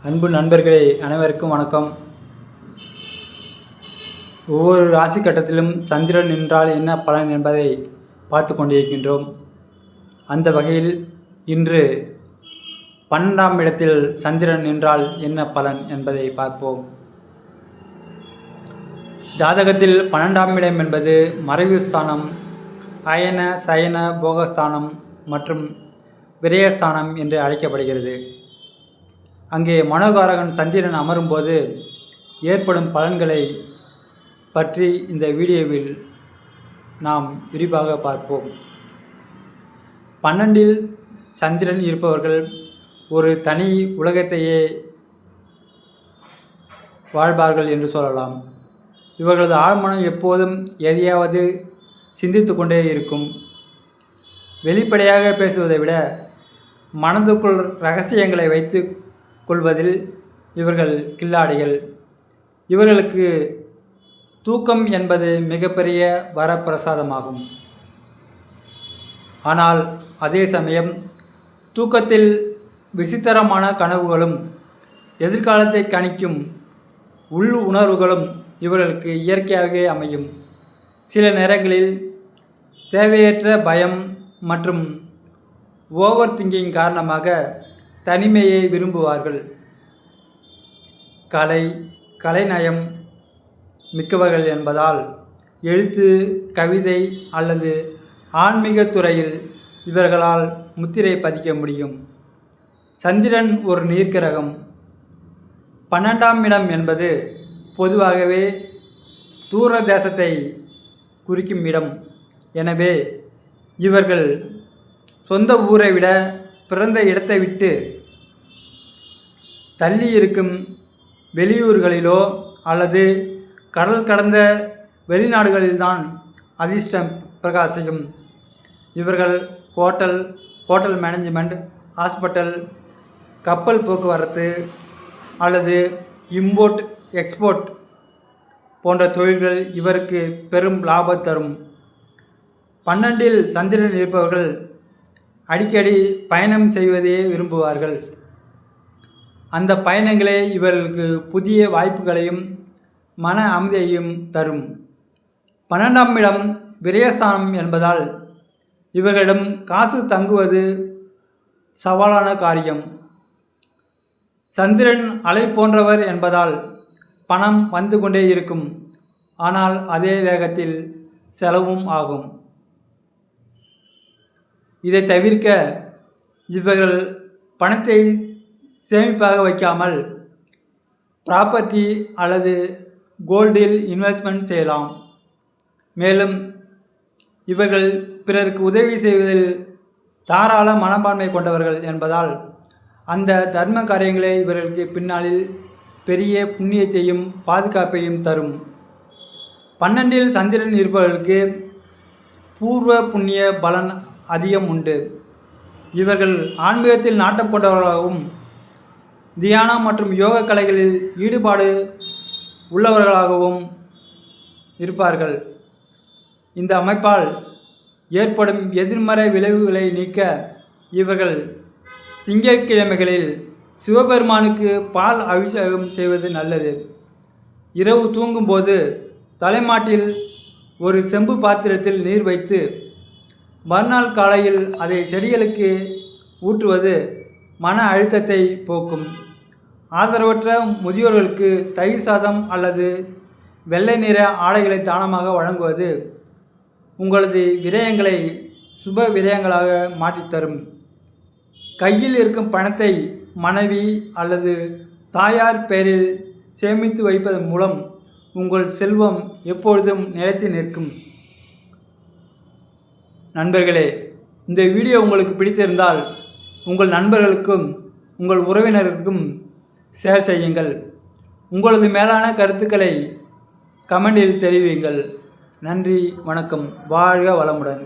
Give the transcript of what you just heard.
அன்பு நண்பர்களே, அனைவருக்கும் வணக்கம். ஒவ்வொரு ராசி கட்டத்திலும் சந்திரன் நின்றால் என்ன பலன் என்பதை பார்த்து கொண்டிருக்கின்றோம். அந்த வகையில் இன்று 12ஆம் இடத்தில் சந்திரன் நின்றால் என்ன பலன் என்பதை பார்ப்போம். ஜாதகத்தில் 12ஆம் இடம் என்பது மறைவு ஸ்தானம், அயன சயன போகஸ்தானம் மற்றும் விரயஸ்தானம் என்று அழைக்கப்படுகிறது. அங்கே மனோகாரகன் சந்திரன் அமரும்போது ஏற்படும் பலன்களை பற்றி இந்த வீடியோவில் நாம் விரிவாக பார்ப்போம். 12இல் சந்திரன் இருப்பவர்கள் ஒரு தனி உலகத்தையே வாழ்வார்கள் என்று சொல்லலாம். இவர்களது ஆழ்மனம் எப்போதும் எதையாவது சிந்தித்து கொண்டே இருக்கும். வெளிப்படையாக பேசுவதை விட மனதுக்குள் இரகசியங்களை வைத்து கொள்வதில் இவர்கள் கில்லாடிகள். இவர்களுக்கு தூக்கம் என்பது மிகப்பெரிய வரப்பிரசாதமாகும். ஆனால் அதே சமயம் தூக்கத்தில் விசித்திரமான கனவுகளும் எதிர்காலத்தை கணிக்கும் உள் உணர்வுகளும் இவர்களுக்கு இயற்கையாகவே அமையும். சில நேரங்களில் தேவையற்ற பயம் மற்றும் ஓவர் திங்கிங் காரணமாக தனிமையை விரும்புவார்கள். கலைநயம் மிக்கவர்கள் என்பதால் எழுத்து, கவிதை அல்லது ஆன்மீக துறையில் இவர்களால் முத்திரை பதிக்க முடியும். சந்திரன் ஒரு நீர்க்கிரகம். 12ஆம் இடம் என்பது பொதுவாகவே தூர தேசத்தை குறிக்கும் இடம். எனவே இவர்கள் சொந்த ஊரை விட பிறந்த இடத்தை விட்டு தள்ளி இருக்கும் வெளியூர்களிலோ அல்லது கடல் கடந்த வெளிநாடுகளில்தான் அதிர்ஷ்டம் பிரகாசிக்கும். இவர்கள் ஹோட்டல் மேனேஜ்மெண்ட், ஹாஸ்பிட்டல், கப்பல் போக்குவரத்து அல்லது இம்போர்ட் எக்ஸ்போர்ட் போன்ற தொழில்கள் இவருக்கு பெரும் லாபம் தரும். 12இல் சந்திரன் இருப்பவர்கள் அடிக்கடி பயணம் செய்வதையே விரும்புவார்கள். அந்த பயணங்களே இவர்களுக்கு புதிய வாய்ப்புகளையும் மன அமைதியையும் தரும். 12ஆம் இடம் விரயஸ்தானம் என்பதால் இவர்களிடம் காசு தங்குவது சவாலான காரியம். சந்திரன் அலை போன்றவர் என்பதால் பணம் வந்து கொண்டே இருக்கும். ஆனால் அதே வேகத்தில் செலவும் ஆகும். இதை தவிர்க்க இவர்கள் பணத்தை சேமிப்பாக வைக்காமல் ப்ராப்பர்ட்டி அல்லது கோல்டில் இன்வெஸ்ட்மெண்ட் செய்யலாம். மேலும் இவர்கள் பிறருக்கு உதவி செய்வதில் தாராள மனப்பான்மை கொண்டவர்கள் என்பதால் அந்த தர்ம காரியங்களே இவர்களுக்கு பின்னாளில் பெரிய புண்ணியத்தையும் பாதுகாப்பையும் தரும். 12இல் சந்திரன் இருப்பவர்களுக்கு பூர்வ புண்ணிய பலன் அதிகம் உண்டு. இவர்கள் ஆன்மீகத்தில் நாட்டம் கொண்டவர்களாகவும் தியானம் மற்றும் யோக கலைகளில் ஈடுபாடு உள்ளவர்களாகவும் இருப்பார்கள். இந்த அமைப்பால் ஏற்படும் எதிர்மறை விளைவுகளை நீக்க இவர்கள் திங்கட்கிழமைகளில் சிவபெருமானுக்கு பால் அபிஷேகம் செய்வது நல்லது. இரவு தூங்கும்போது தலைமாட்டில் ஒரு செம்பு பாத்திரத்தில் நீர் வைத்து மறுநாள் காலையில் அதை செடிகளுக்கு ஊற்றுவது மன அழுத்தத்தை போக்கும். ஆதரவற்ற முதியோர்களுக்கு தயிர் சாதம் அல்லது வெள்ளை நிற ஆடைகளை தானமாக வழங்குவது உங்களது விரயங்களை சுப விரயங்களாக மாற்றித்தரும். கையில் இருக்கும் பணத்தை மனைவி அல்லது தாயார் பெயரில் சேமித்து வைப்பதன் மூலம் உங்கள் செல்வம் எப்பொழுதும் நிலைத்து நிற்கும். நண்பர்களே, இந்த வீடியோ உங்களுக்கு பிடித்திருந்தால் உங்கள் நண்பர்களுக்கும் உங்கள் உறவினருக்கும் ஷேர் செய்யுங்கள். உங்களது மேலான கருத்துக்களை கமெண்டில் தெரிவியுங்கள். நன்றி, வணக்கம். வாழ்க வளமுடன்.